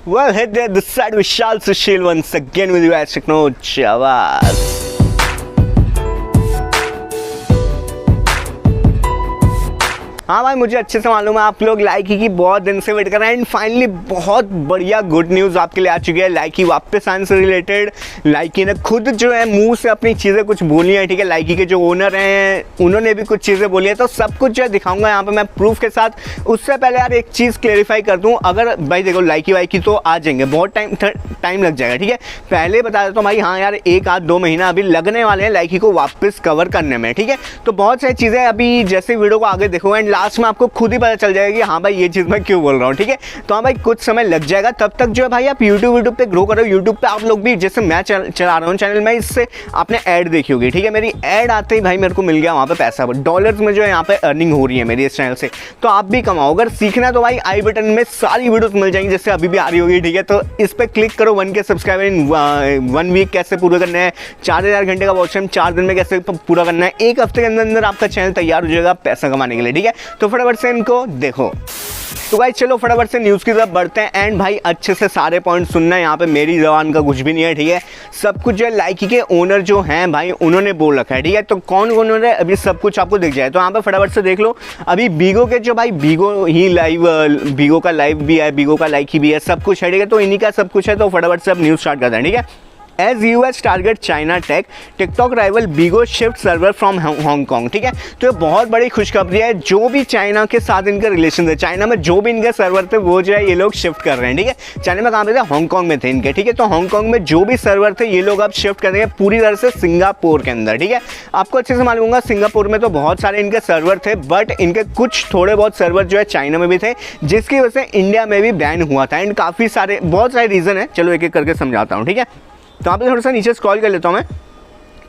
Well, hey there, this side Vishal Sushil once again with you as Techno Chavas. हाँ भाई, मुझे अच्छे से मालूम है आप लोग लाइकी की बहुत दिन से वेट कर रहे हैं एंड फाइनली बहुत बढ़िया गुड न्यूज़ आपके लिए आ चुकी है लाइकी वापस आने से रिलेटेड। लाइकी ने खुद जो है मुंह से अपनी चीज़ें कुछ बोली हैं, ठीक है। लाइकी के जो ओनर हैं उन्होंने भी कुछ चीज़ें बोली हैं, तो सब कुछ जो है दिखाऊंगा यहाँ पे मैं प्रूफ के साथ। उससे पहले यार एक चीज़ क्लेरिफाई कर दूँ, अगर भाई देखो लाइकी वाइकी तो आ जाएंगे, बहुत टाइम लग जाएगा, ठीक है। पहले बता देता हूँ भाई, हाँ यार 1-2 महीना अभी लगने वाले हैं लाइकी को वापस कवर करने में, ठीक है। तो बहुत सारी चीज़ें अभी जैसे वीडियो को आगे देखो एंड लास्ट में आपको खुद ही पता चल जाएगा कि हाँ भाई ये चीज़ मैं क्यों बोल रहा हूँ, ठीक है। तो हाँ भाई कुछ समय लग जाएगा, तब तक जो है भाई आप यूट्यूब पे ग्रो करो। यूट्यूब पे आप लोग भी जैसे मैं चला रहा हूँ चैनल में, इससे आपने ऐड देखी होगी, ठीक है। मेरी ऐड आते ही भाई मेरे को मिल गया वहाँ पे पैसा, डॉलर्स में जो है यहाँ पे अर्निंग हो रही है मेरी इस चैनल से। तो आप भी कमाओ, अगर सीखना तो भाई आई बटन में सारी वीडियोस मिल जाएंगी जैसे अभी भी आ रही होगी, ठीक है। तो इस पर क्लिक करो, 1K सब्सक्राइबर इन 1 वीक कैसे पूरा करना है, 4000 घंटे का वॉच टाइम 4 दिन में कैसे पूरा करना है, 1 हफ्ते के अंदर अंदर आपका चैनल तैयार हो जाएगा पैसा कमाने के लिए, ठीक है। तो फटाफट से इनको देखो। तो भाई चलो फटाफट से न्यूज़ की तरफ बढ़ते हैं एंड भाई अच्छे से सारे पॉइंट सुनना है, यहाँ पे मेरी जबान का कुछ भी नहीं है, ठीक है। सब कुछ जो है लाइकी के ओनर जो हैं भाई उन्होंने बोल रखा है, ठीक है। तो कौन कौन है अभी सब कुछ आपको दिख जाए, तो यहाँ पे फटाफट से देख लो। अभी बीगो के जो भाई बीगो ही लाइव, बीगो का लाइव भी है, बीगो का लाइकी भी है, सब कुछ है, ठीक है। तो इन्हीं का सब कुछ है। तो फटाफट से अब न्यूज़ स्टार्ट करते हैं, ठीक है। As US target China tech, TikTok rival Bigo shift server from Hong Kong, ठीक है। तो ये बहुत बड़ी खुशखबरी है, जो भी चाइना के साथ इनका रिलेशन है, चाइना में जो भी इनके सर्वर थे वो जो है ये लोग शिफ्ट कर रहे हैं, ठीक है। चाइना में कहाँ पे थे, हांगकांग में थे इनके, ठीक है। तो हांगकांग में जो भी सर्वर थे ये लोग अब शिफ्ट कर रहे हैं पूरी तरह से सिंगापुर के अंदर, ठीक है। आपको अच्छे से मालूम होगा सिंगापुर में तो बहुत सारे इनके सर्वर थे, बट इनके कुछ थोड़े बहुत सर्वर जो है चाइना में भी थे, जिसकी वजह से इंडिया में भी बैन हुआ था एंड काफ़ी सारे बहुत सारे रीज़न है। चलो एक एक करके समझाता हूँ, ठीक है। तो आप थोड़ा सा नीचे स्क्रॉल कर लेता हूँ मैं।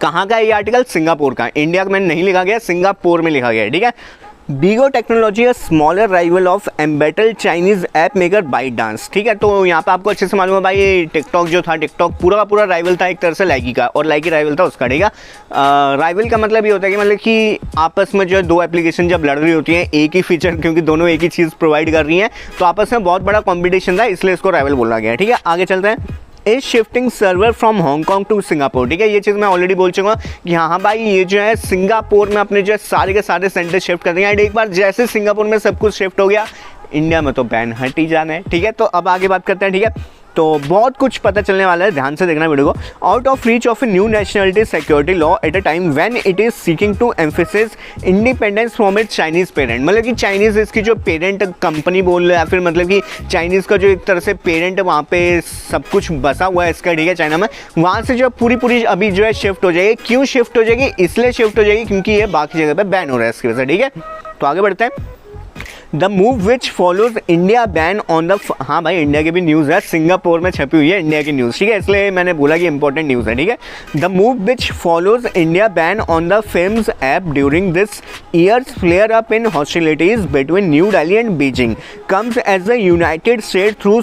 कहाँ का है ये आर्टिकल, सिंगापुर का, इंडिया में नहीं लिखा गया, सिंगापुर में लिखा गया है, ठीक है। Bigo technology smaller rival of embattled Chinese app maker ByteDance, ठीक है। तो यहाँ पे आपको अच्छे से मालूम है भाई टिकटॉक जो था, टिकटॉक पूरा का पूरा राइवल था एक तरह से लाइकी का, और लाइकी राइवल था उसका, ठीक है। राइवल का मतलब ये होता है कि मतलब कि आपस में जो है दो एप्लीकेशन जब लड़ रही होती हैं एक ही फीचर, क्योंकि दोनों एक ही चीज़ प्रोवाइड कर रही हैं, तो आपस में बहुत बड़ा कॉम्पिटिशन था, इसलिए इसको राइवल बोला गया है, ठीक है। आगे चलते हैं। Is shifting server from Hong Kong to Singapore, ठीक है। ये चीज़ मैं ऑलरेडी बोल चुका हूँ कि हाँ भाई ये जो है सिंगापुर में अपने जो है सारे के सारे सेंटर शिफ्ट कर देंगे एंड एक बार जैसे सिंगापुर में सब कुछ शिफ्ट हो गया, इंडिया में तो बैन हट ही जाना है, ठीक है। तो अब आगे बात करते हैं, ठीक है। तो बहुत कुछ पता चलने वाला है, ध्यान से देखना वीडियो को। Out of reach of a new nationality security law at a time when it is seeking to emphasis independence from its Chinese parent, मतलब कि चाइनीज इसकी जो पेरेंट कंपनी बोल रहे हैं, फिर मतलब कि चाइनीज़ का जो एक तरह से पेरेंट वहाँ पे सब कुछ बसा हुआ है इसका, ठीक है, चाइना में, वहाँ से जो पूरी अभी जो है शिफ्ट हो जाएगी। क्यों शिफ्ट हो जाएगी, इसलिए शिफ्ट हो जाएगी क्योंकि ये बाकी जगह पे बैन हो रहा है इसकी वजह से, ठीक है। तो आगे बढ़ते हैं। The move which follows India ban on the, हाँ भाई इंडिया की भी न्यूज़ है, सिंगापुर में छपी हुई है इंडिया की न्यूज़, ठीक है, इसलिए मैंने बोला कि इंपॉर्टेंट न्यूज़ है, ठीक है। The move which follows India ban on the films app during this years flare up in hostilities between New Delhi and Beijing comes as the United state through,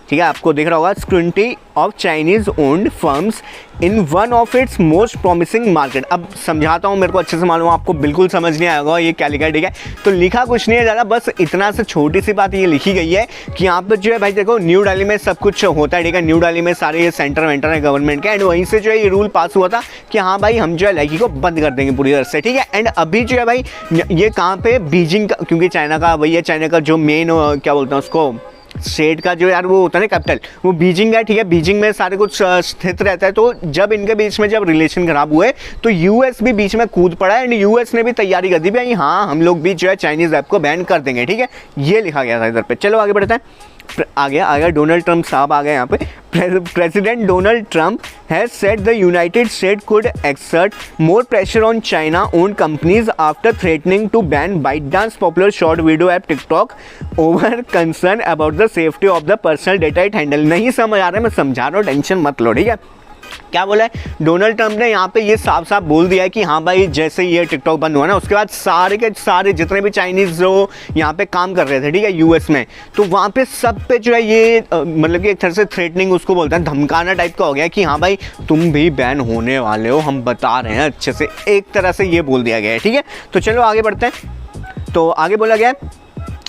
ठीक है, आपको दिख रहा होगा, scrutiny of Chinese owned firms in one of its most promising market. अब समझाता हूँ, मेरे को अच्छे से मालूम है आपको बिल्कुल समझ नहीं आएगा ये क्या लिखा है, ठीक है। तो लिखा कुछ नहीं है ज़्यादा, बस इतना से छोटी सी बात ये लिखी गई है कि यहाँ पर जो है भाई देखो न्यू दिल्ली में सब कुछ होता है, ठीक है। न्यू दिल्ली में सारे ये सेंटर वेंटर है गवर्नमेंट के एंड वहीं से जो है ये रूल पास हुआ था कि हाँ भाई हम जो है लाइकी को बंद कर देंगे पूरी तरह से, ठीक है। एंड अभी जो है भाई ये कहाँ पे, बीजिंग का, क्योंकि चाइना का वही है, चाइना का जो मेन क्या बोलते हैं उसको, स्टेट का जो यार वो होता है ना कैपिटल, वो बीजिंग है, ठीक है। बीजिंग में सारे कुछ स्थित रहता है। तो जब इनके बीच में जब रिलेशन खराब हुए तो यूएस भी बीच में कूद पड़ा एंड यूएस ने भी तैयारी कर दी भाई हाँ हम लोग भी जो है चाइनीज ऐप को बैन कर देंगे, ठीक है। ये लिखा गया था इधर पे। चलो आगे बढ़ते हैं। आ गया डोनाल्ड ट्रंप साहब आ गए यहाँ पे। President Donald Trump has said the United state could exert more pressure on China owned companies after threatening to ban ByteDance popular short video app TikTok over concern about the safety of the personal data it handle. नहीं समझ आ रहा है, मैं समझा रहा हूँ, tension मत लो, ठीक है। क्या बोला है डोनाल्ड ट्रंप ने यहाँ पे, ये साफ साफ बोल दिया है कि हाँ भाई जैसे ये टिकटॉक बंद हुआ ना उसके बाद सारे के सारे जितने भी चाइनीज जो यहाँ पे काम कर रहे थे, ठीक है, यूएस में, तो वहाँ पे सब पे जो है ये मतलब कि एक तरह से थ्रेटनिंग उसको बोलते हैं, धमकाना टाइप का हो गया कि हाँ भाई तुम भी बैन होने वाले हो, हम बता रहे हैं अच्छे से, एक तरह से ये बोल दिया गया है, ठीक है। तो चलो आगे बढ़ते हैं। तो आगे बोला गया है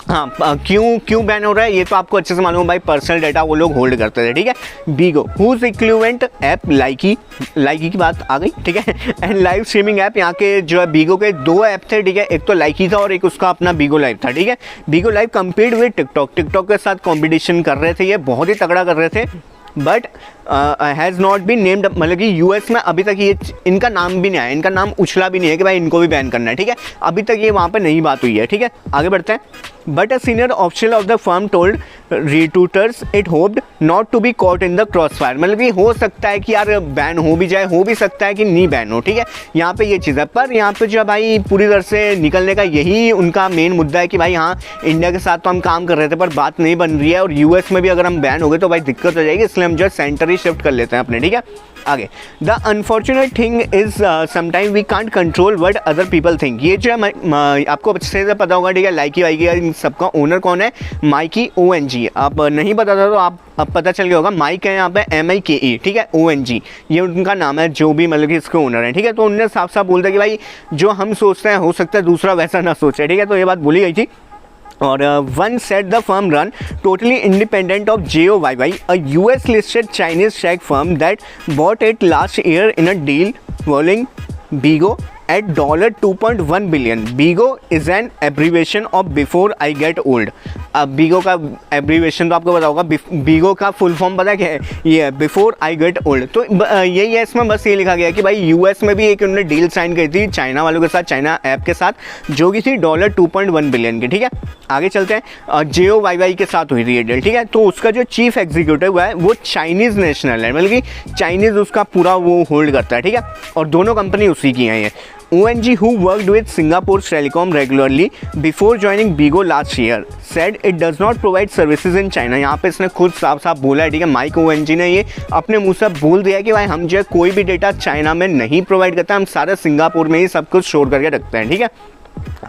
हाँ, क्यों बैन हो रहा है ये तो आपको अच्छे से मालूम है भाई, पर्सनल डाटा वो लोग होल्ड करते थे, ठीक है। बीगो हुज इक्विवेलेंट ऐप लाइकी की बात आ गई, ठीक है। एंड लाइव स्ट्रीमिंग ऐप, यहाँ के जो है बीगो के 2 ऐप थे, ठीक है, एक तो लाइकी था और एक उसका अपना बीगो लाइव था, ठीक है। बीगो लाइव कम्पीट विद टिकटॉक के साथ कॉम्पिटिशन कर रहे थे, ये बहुत ही तगड़ा कर रहे थे, but has not been named, मतलब कि यूएस में अभी तक ये इनका नाम भी नहीं आया, इनका नाम उछला भी नहीं है कि भाई इनको भी बैन करना है, ठीक है। अभी तक ये वहाँ पे नई बात हुई है, ठीक है। आगे बढ़ते हैं। But a senior official of the firm told Reuters it hoped not to be caught in the cross fire, मतलब कि हो सकता है कि यार बैन हो भी जाए, हो भी सकता है कि नहीं बैन हो, ठीक है। यहाँ पे ये चीज़ है, पर यहाँ पे जो है भाई पूरी तरह से निकलने का यही उनका मेन मुद्दा है कि भाई हाँ, इंडिया के साथ तो हम काम कर रहे थे पर बात नहीं बन रही है, और यूएस में भी अगर हम बैन हो गए तो भाई दिक्कत हो जाएगी, इसलिए हम जो है सेंटर ही शिफ्ट कर लेते हैं अपने, ठीक है। आगे, the unfortunate thing is sometime we can't control what other people think, ये जो है आपको अच्छे से पता होगा, ठीक है। लाइकी वाइकी इन सबका ओनर कौन है, माइकी ONG, आप नहीं पता था तो आप अब पता चल गया होगा, माइक है यहाँ पे MIKE, ठीक है, ONG ये उनका नाम है, जो भी मतलब कि इसके ओनर है, ठीक है। तो उन्होंने साफ साफ बोल दिया कि भाई जो हम सोचते हैं हो सकता है दूसरा वैसा ना सोचे, ठीक है। तो ये बात बोली गई थी। और one set the firm run totally independent of JOYY, a US listed Chinese take firm that bought it last year in a deal वॉलिंग बीगो at $2.1 billion. Bigo is an abbreviation of Before I Get Old. अब बीगो का abbreviation तो आपको पता होगा, बीगो का full form पता क्या है, ये है बिफोर आई गेट ओल्ड। तो यही है इसमें, बस ये लिखा गया है कि भाई यूएस में भी एक उन्होंने डील साइन की थी चाइना वालों के साथ, चाइना ऐप के साथ, जो कि थी $2.1 बिलियन की, ठीक है। आगे चलते हैं। JOYY के साथ हुई थी ये डील, ठीक है। तो उसका जो चीफ एग्जीक्यूटिव है वो चाइनीज़ नेशनल है, मतलब कि चाइनीज़ उसका पूरा वो होल्ड करता है, ठीक है। और दोनों कंपनी उसी की हैं ये। ONG, who worked with Singapore Telecom regularly before joining Bigo last year, said it does not provide services in China. यहाँ पे इसने खुद साफ साफ बोला है, ठीक है। माइक ONG ने ये अपने मुंह से बोल दिया है कि भाई हम जो है कोई भी डेटा चाइना में नहीं प्रोवाइड करता, हम सारा सिंगापुर में ही सब कुछ स्टोर करके रखते हैं, ठीक है।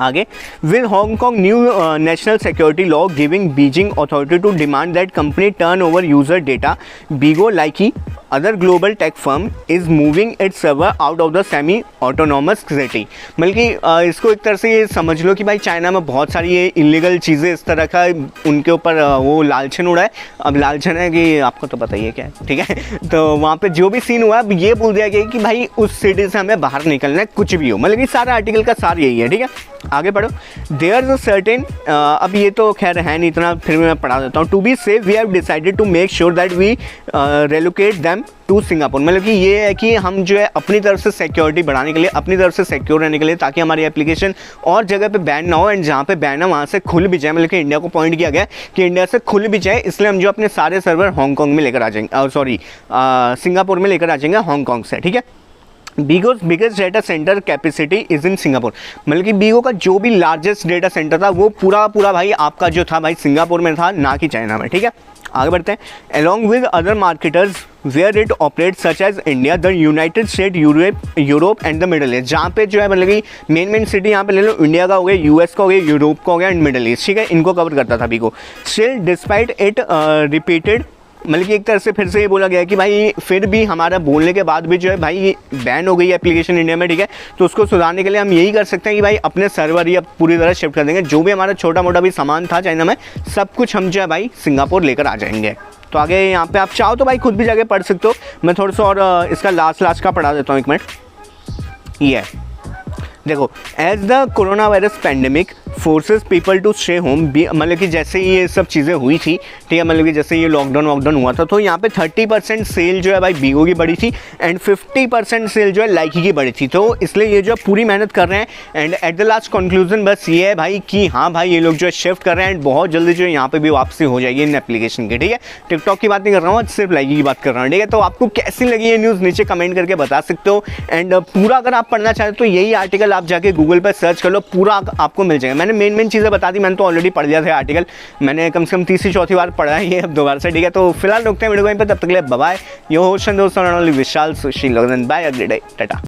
आगे, with Hong Kong new national security law giving Beijing authority to demand that company turn over user data, Bigo Likee other global tech firm is moving its server out of the semi autonomous city. मतलब कि इसको एक तरह से ये समझ लो कि भाई चाइना में बहुत सारी ये इलीगल चीज़ें इस तरह का उनके ऊपर वो लालचन उड़ा है। अब लालचन है कि आपको तो पता ही है क्या है, ठीक है। तो वहाँ पे जो भी सीन हुआ अब ये बोल दिया गया कि भाई उस सिटी से हमें बाहर निकलना है, कुछ भी हो, मतलब कि सारा आर्टिकल का सार यही है, ठीक है। आगे पढ़ो। देयर इज अ सर्टेन, अब ये तो खैर है नहीं इतना, फिर मैं पढ़ा देता हूँ। To be safe we have decided to make sure that we relocate them to Singapore, मतलब कि ये है कि हम जो है अपनी तरफ से सिक्योरिटी बढ़ाने के लिए, अपनी तरफ से सिक्योर रहने के लिए, ताकि हमारी एप्लीकेशन और जगह पे बैन ना हो, एंड जहाँ पे बैन है वहाँ से खुल भी जाए, मतलब कि इंडिया को पॉइंट किया गया कि इंडिया से खुल भी जाए, इसलिए हम जो अपने सारे सर्वर हांगकांग में लेकर आ जाएंगे, सॉरी सिंगापुर में लेकर आ जाएंगे हांगकांग से, ठीक है। Bigo's biggest data center capacity is in Singapore, मतलब कि बीगो का जो भी लार्जेस्ट डेटा सेंटर था वो पूरा भाई आपका जो था भाई सिंगापुर में था, ना कि चाइना में, ठीक है। आगे बढ़ते हैं। Along with other marketers where it operate such as India, the United state, Europe and the Middle East, जहाँ पे जो है मतलब कि मेन सिटी यहाँ पे ले लो, इंडिया का हो गया, US का हो गया, यूरोप का हो गया एंड मिडल ईस्ट, ठीक है, इनको कवर करता था बीगो। स्टिल डिस्पाइट इट रिपीटेड, मतलब कि एक तरह से फिर से ये बोला गया कि भाई फिर भी हमारा बोलने के बाद भी जो है भाई बैन हो गई है एप्लीकेशन इंडिया में, ठीक है। तो उसको सुधारने के लिए हम यही कर सकते हैं कि भाई अपने सर्वर ही अब पूरी तरह शिफ्ट कर देंगे, जो भी हमारा छोटा मोटा भी सामान था चाइना में सब कुछ हम जो है भाई सिंगापुर लेकर आ जाएंगे। तो आगे यहाँ पे आप चाहो तो भाई खुद भी जाके पढ़ सकते हो, मैं थोड़ा सा और इसका लास्ट का पढ़ा देता हूँ, एक मिनट। ये देखो, as the corona virus pandemic forces people to stay home, मतलब कि जैसे ये सब चीज़ें हुई थी, ठीक है, मतलब कि जैसे ये लॉकडाउन हुआ था, तो यहाँ पे 30% सेल जो है भाई बीगो की बढ़ी थी एंड 50% सेल जो है लाइकी की बढ़ी थी। तो इसलिए ये जो पूरी मेहनत कर रहे हैं, and at the last conclusion बस ये है भाई कि हाँ भाई ये लोग जो है शिफ्ट कर रहे हैं, एंड बहुत जल्दी जो है यहाँ पे भी वापसी हो जाएगी इन एप्लीकेशन की, ठीक है। टिकटॉक की बात नहीं कर रहा हूँ, सिर्फ लाइकी की बात कर रहा हूँ, ठीक है। तो आपको कैसी लगी ये न्यूज़ नीचे कमेंट करके बता सकते हो, एंड पूरा अगर आप पढ़ना चाहते तो यही आर्टिकल आप जाके गूगल पर सर्च कर लो, पूरा आपको मिल जाएगा। मैंने मेन चीज़ें बता दी, मैंने तो ऑलरेडी पढ़ लिया था आर्टिकल, मैंने कम से कम तीसरी चौथी बार पढ़ा है ये अब दोबारा से, ठीक है। तो फिलहाल रुकते हैं वीडियो को यहीं पर, तब तक के लिए बाय। यो होस्ट दोस्तों विशाल सुशील, बाय, अगले डे, टाटा।